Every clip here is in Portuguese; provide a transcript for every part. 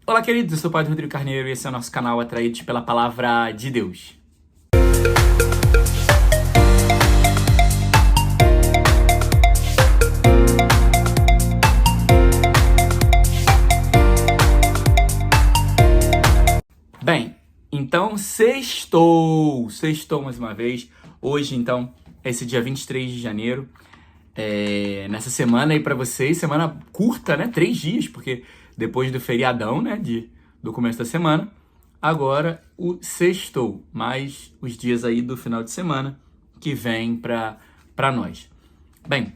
Olá, queridos, eu sou o Padre Rodrigo Carneiro e esse é o nosso canal Atraídos pela Palavra de Deus. Bem, então sextou mais uma vez. Hoje, então, esse dia 23 de janeiro. Nessa semana aí pra vocês, semana curta, né? 3 dias, porque depois do feriadão, né? Do começo da semana, agora o sextou, mais os dias aí do final de semana que vem pra nós. Bem,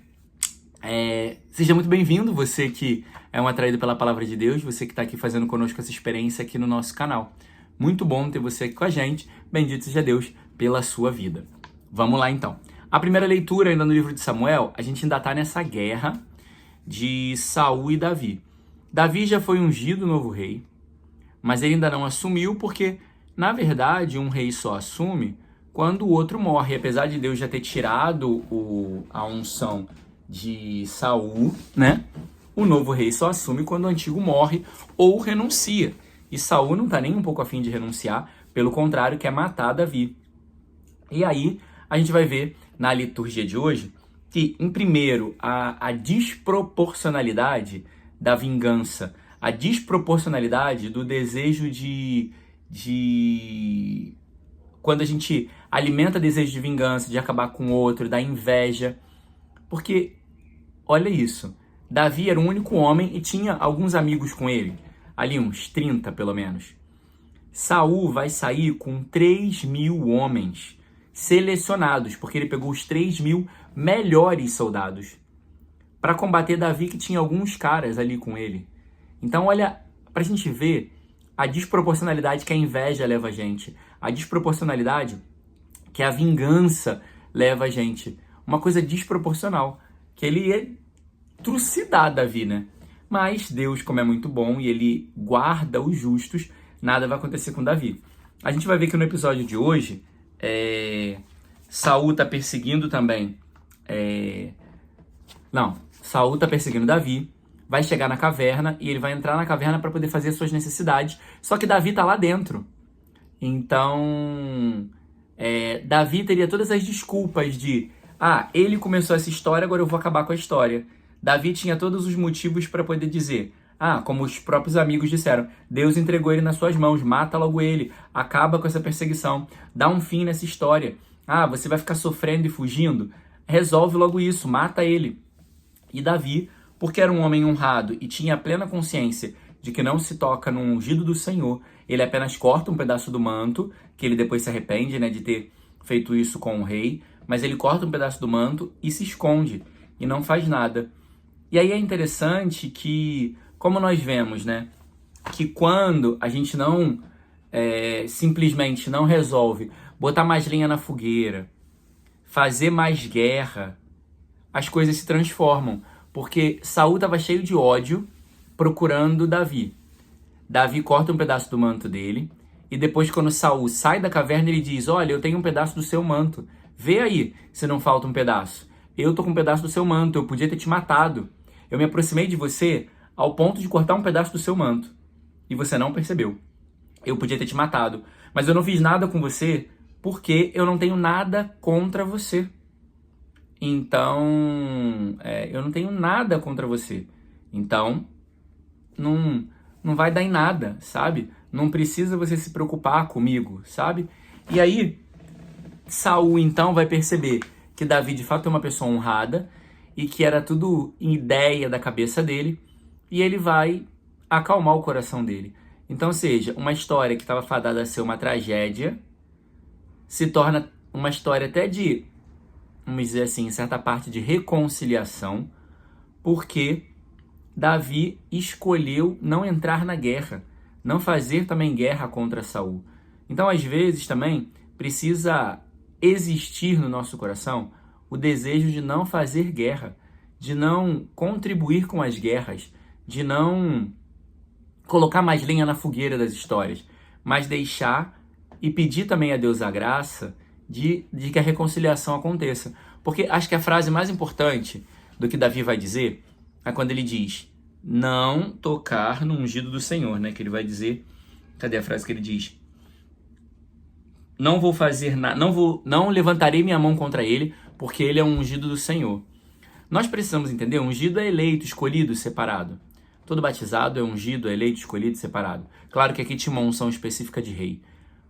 seja muito bem-vindo, você que é um atraído pela Palavra de Deus, você que tá aqui fazendo conosco essa experiência aqui no nosso canal. Muito bom ter você aqui com a gente, bendito seja Deus pela sua vida. Vamos lá então. A primeira leitura, ainda no livro de Samuel, a gente ainda está nessa guerra de Saul e Davi. Davi já foi ungido novo rei, mas ele ainda não assumiu porque, na verdade, um rei só assume quando o outro morre. Apesar de Deus já ter tirado a unção de Saul, né? O novo rei só assume quando o antigo morre ou renuncia. E Saul não está nem um pouco afim de renunciar, pelo contrário, quer matar Davi. E aí, a gente vai ver na liturgia de hoje que, em primeiro, a desproporcionalidade da vingança, a desproporcionalidade do desejo quando a gente alimenta desejo de vingança, de acabar com o outro, da inveja. Porque, olha isso, Davi era o único homem e tinha alguns amigos com ele, ali uns 30 pelo menos. Saul vai sair com 3.000 homens selecionados, porque ele pegou os 3.000 melhores soldados para combater Davi, que tinha alguns caras ali com ele. Então olha, pra gente ver a desproporcionalidade que a inveja leva a gente, a desproporcionalidade que a vingança leva a gente. Uma coisa desproporcional, que ele ia trucidar Davi, né? Mas Deus, como é muito bom e ele guarda os justos, nada vai acontecer com Davi. A gente vai ver que no episódio de hoje, Saul tá perseguindo também. Saul tá perseguindo Davi, vai chegar na caverna e ele vai entrar na caverna para poder fazer suas necessidades. Só que Davi tá lá dentro. Então, Davi teria todas as desculpas de ele começou essa história, agora eu vou acabar com a história. Davi tinha todos os motivos para poder dizer, como os próprios amigos disseram, Deus entregou ele nas suas mãos, mata logo ele, acaba com essa perseguição, dá um fim nessa história. Você vai ficar sofrendo e fugindo? Resolve logo isso, mata ele. E Davi, porque era um homem honrado e tinha plena consciência de que não se toca no ungido do Senhor, ele apenas corta um pedaço do manto, que ele depois se arrepende, né, de ter feito isso com o rei, mas ele corta um pedaço do manto e se esconde, e não faz nada. E aí é interessante que, como nós vemos, né, que quando a gente não simplesmente não resolve botar mais lenha na fogueira, fazer mais guerra, as coisas se transformam. Porque Saul estava cheio de ódio procurando Davi. Davi corta um pedaço do manto dele e depois, quando Saul sai da caverna, ele diz, olha, eu tenho um pedaço do seu manto. Vê aí se não falta um pedaço. Eu tô com um pedaço do seu manto, eu podia ter te matado. Eu me aproximei de você ao ponto de cortar um pedaço do seu manto. E você não percebeu. Eu podia ter te matado. Mas eu não fiz nada com você porque eu não tenho nada contra você. Então, eu não tenho nada contra você. Então, não vai dar em nada, sabe? Não precisa você se preocupar comigo, sabe? E aí, Saul, então, vai perceber que Davi, de fato, é uma pessoa honrada e que era tudo ideia da cabeça dele, e ele vai acalmar o coração dele. Então, ou seja, uma história que estava fadada a ser uma tragédia se torna uma história até de, vamos dizer assim, certa parte de reconciliação, porque Davi escolheu não entrar na guerra, não fazer também guerra contra Saul. Então, às vezes, também precisa existir no nosso coração o desejo de não fazer guerra, de não contribuir com as guerras, de não colocar mais lenha na fogueira das histórias, mas deixar e pedir também a Deus a graça de que a reconciliação aconteça. Porque acho que a frase mais importante do que Davi vai dizer é quando ele diz, não tocar no ungido do Senhor, né? Que ele vai dizer, cadê a frase que ele diz? Não vou fazer nada, não levantarei minha mão contra ele, porque ele é um ungido do Senhor. Nós precisamos entender, ungido é eleito, escolhido, separado. Todo batizado é ungido, é eleito, escolhido, separado. Claro que aqui tinha uma unção específica de rei,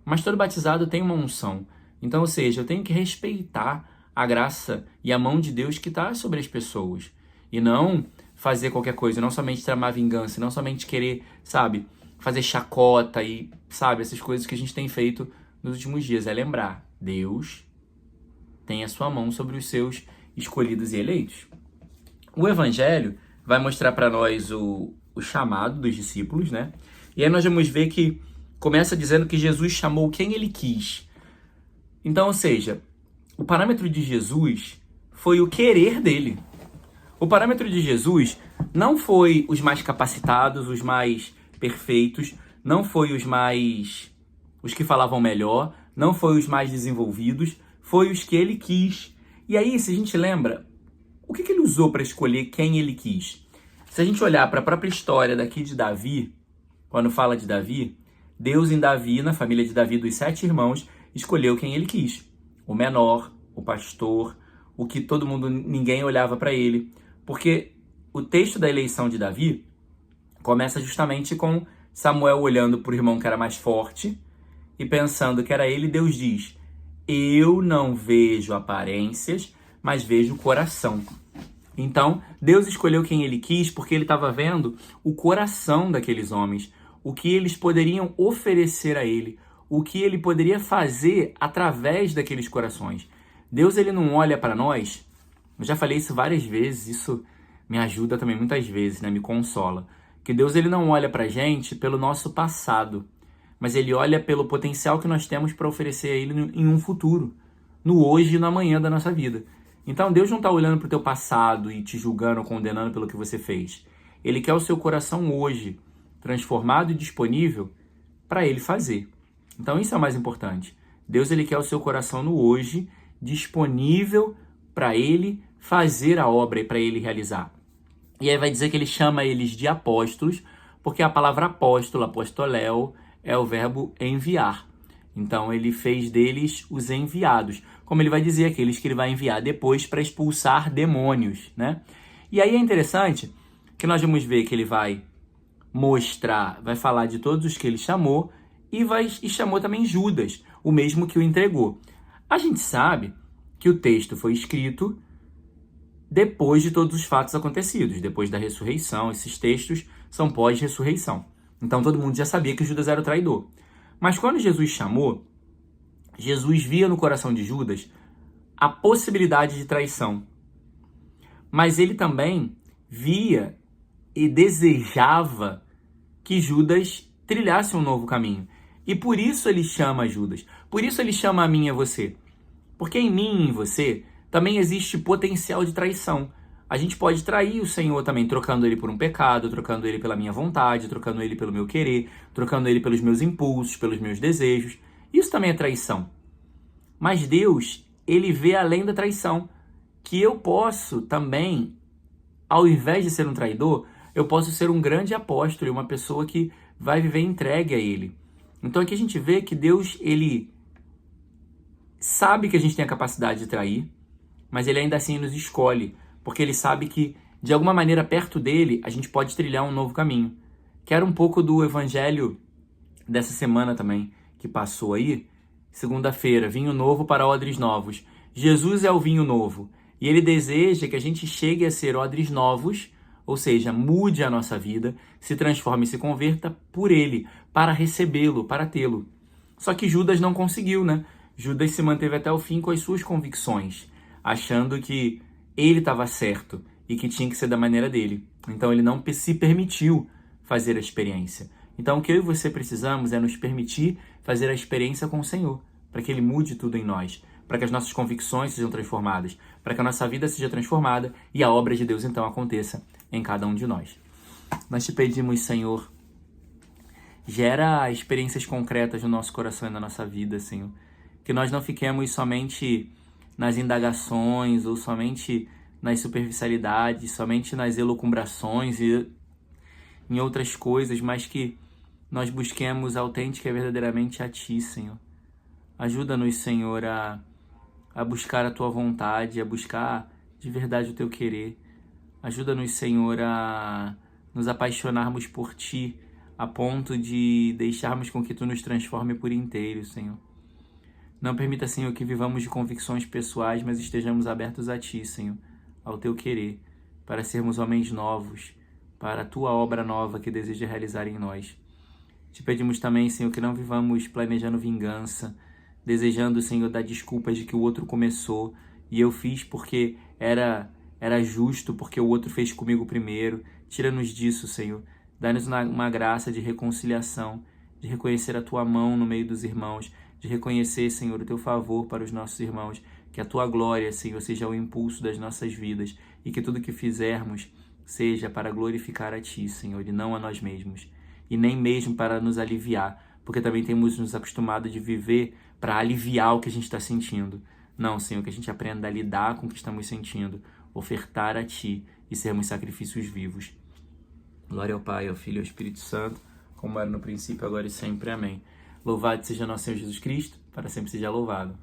mas todo batizado tem uma unção. Então, ou seja, eu tenho que respeitar a graça e a mão de Deus que está sobre as pessoas. E não fazer qualquer coisa, não somente tramar vingança, não somente querer, sabe, fazer chacota e, sabe, essas coisas que a gente tem feito nos últimos dias. É lembrar, Deus tem a sua mão sobre os seus escolhidos e eleitos. O Evangelho vai mostrar para nós o chamado dos discípulos, né? E aí nós vamos ver que começa dizendo que Jesus chamou quem ele quis. Então, ou seja, o parâmetro de Jesus foi o querer dele. O parâmetro de Jesus não foi os mais capacitados, os mais perfeitos, não foi os que falavam melhor, não foi os mais desenvolvidos, foi os que ele quis. E aí, se a gente lembra, o que ele usou para escolher quem ele quis? Se a gente olhar para a própria história daqui de Davi, quando fala de Davi, Deus em Davi, na família de Davi dos 7 irmãos, escolheu quem ele quis. O menor, o pastor, o que todo mundo, ninguém olhava para ele. Porque o texto da eleição de Davi começa justamente com Samuel olhando para o irmão que era mais forte e pensando que era ele. Deus diz, eu não vejo aparências, mas vejo o coração. Então, Deus escolheu quem ele quis porque ele estava vendo o coração daqueles homens, o que eles poderiam oferecer a ele, o que ele poderia fazer através daqueles corações. Deus, ele não olha para nós, eu já falei isso várias vezes, isso me ajuda também muitas vezes, né? Me consola. Que Deus, ele não olha para a gente pelo nosso passado, mas ele olha pelo potencial que nós temos para oferecer a ele em um futuro, no hoje e no amanhã da nossa vida. Então, Deus não está olhando para o teu passado e te julgando ou condenando pelo que você fez. Ele quer o seu coração hoje, transformado e disponível para ele fazer. Então, isso é o mais importante. Deus, ele quer o seu coração no hoje, disponível para ele fazer a obra e para ele realizar. E aí vai dizer que ele chama eles de apóstolos, porque a palavra apóstolo, apostoléu, é o verbo enviar. Então, ele fez deles os enviados. Como ele vai dizer, aqueles que ele vai enviar depois para expulsar demônios, né? E aí é interessante que nós vamos ver que ele vai mostrar, vai falar de todos os que ele chamou e chamou também Judas, o mesmo que o entregou. A gente sabe que o texto foi escrito depois de todos os fatos acontecidos, depois da ressurreição. Esses textos são pós-ressurreição. Então todo mundo já sabia que Judas era o traidor. Mas quando Jesus chamou, Jesus via no coração de Judas a possibilidade de traição. Mas ele também via e desejava que Judas trilhasse um novo caminho. E por isso ele chama Judas. Por isso ele chama a mim e a você. Porque em mim e em você também existe potencial de traição. A gente pode trair o Senhor também, trocando ele por um pecado, trocando ele pela minha vontade, trocando ele pelo meu querer, trocando ele pelos meus impulsos, pelos meus desejos. Isso também é traição. Mas Deus, ele vê além da traição, que eu posso também, ao invés de ser um traidor, eu posso ser um grande apóstolo, uma pessoa que vai viver entregue a ele. Então aqui a gente vê que Deus, ele sabe que a gente tem a capacidade de trair, mas ele ainda assim nos escolhe, porque ele sabe que, de alguma maneira, perto dele, a gente pode trilhar um novo caminho. Quero um pouco do evangelho dessa semana também, que passou aí. Segunda-feira, vinho novo para odres novos. Jesus é o vinho novo, e ele deseja que a gente chegue a ser odres novos, ou seja, mude a nossa vida, se transforme e se converta por ele, para recebê-lo, para tê-lo. Só que Judas não conseguiu, né? Judas se manteve até o fim com as suas convicções, achando que ele estava certo e que tinha que ser da maneira dele. Então ele não se permitiu fazer a experiência. Então o que eu e você precisamos é nos permitir fazer a experiência com o Senhor, para que ele mude tudo em nós, para que as nossas convicções sejam transformadas, para que a nossa vida seja transformada e a obra de Deus então aconteça em cada um de nós. Nós te pedimos, Senhor, gera experiências concretas no nosso coração e na nossa vida, Senhor. Que nós não fiquemos somente nas indagações ou somente nas superficialidades, somente nas elucubrações e em outras coisas, mas que nós busquemos autêntica e verdadeiramente a Ti, Senhor. Ajuda-nos, Senhor, a buscar a Tua vontade, a buscar de verdade o Teu querer. Ajuda-nos, Senhor, a nos apaixonarmos por Ti, a ponto de deixarmos com que Tu nos transforme por inteiro, Senhor. Não permita, Senhor, que vivamos de convicções pessoais, mas estejamos abertos a Ti, Senhor, ao Teu querer, para sermos homens novos, para a Tua obra nova que deseja realizar em nós. Te pedimos também, Senhor, que não vivamos planejando vingança, desejando, Senhor, dar desculpas de que o outro começou e eu fiz porque era justo, porque o outro fez comigo primeiro. Tira-nos disso, Senhor. Dá-nos uma graça de reconciliação, de reconhecer a Tua mão no meio dos irmãos, de reconhecer, Senhor, o Teu favor para os nossos irmãos, que a Tua glória, Senhor, seja o impulso das nossas vidas e que tudo que fizermos seja para glorificar a Ti, Senhor, e não a nós mesmos. E nem mesmo para nos aliviar, porque também temos nos acostumado de viver para aliviar o que a gente está sentindo. Não, Senhor, que a gente aprenda a lidar com o que estamos sentindo, ofertar a Ti e sermos sacrifícios vivos. Glória ao Pai, ao Filho e ao Espírito Santo, como era no princípio, agora e sempre. Amém. Louvado seja nosso Senhor Jesus Cristo, para sempre seja louvado.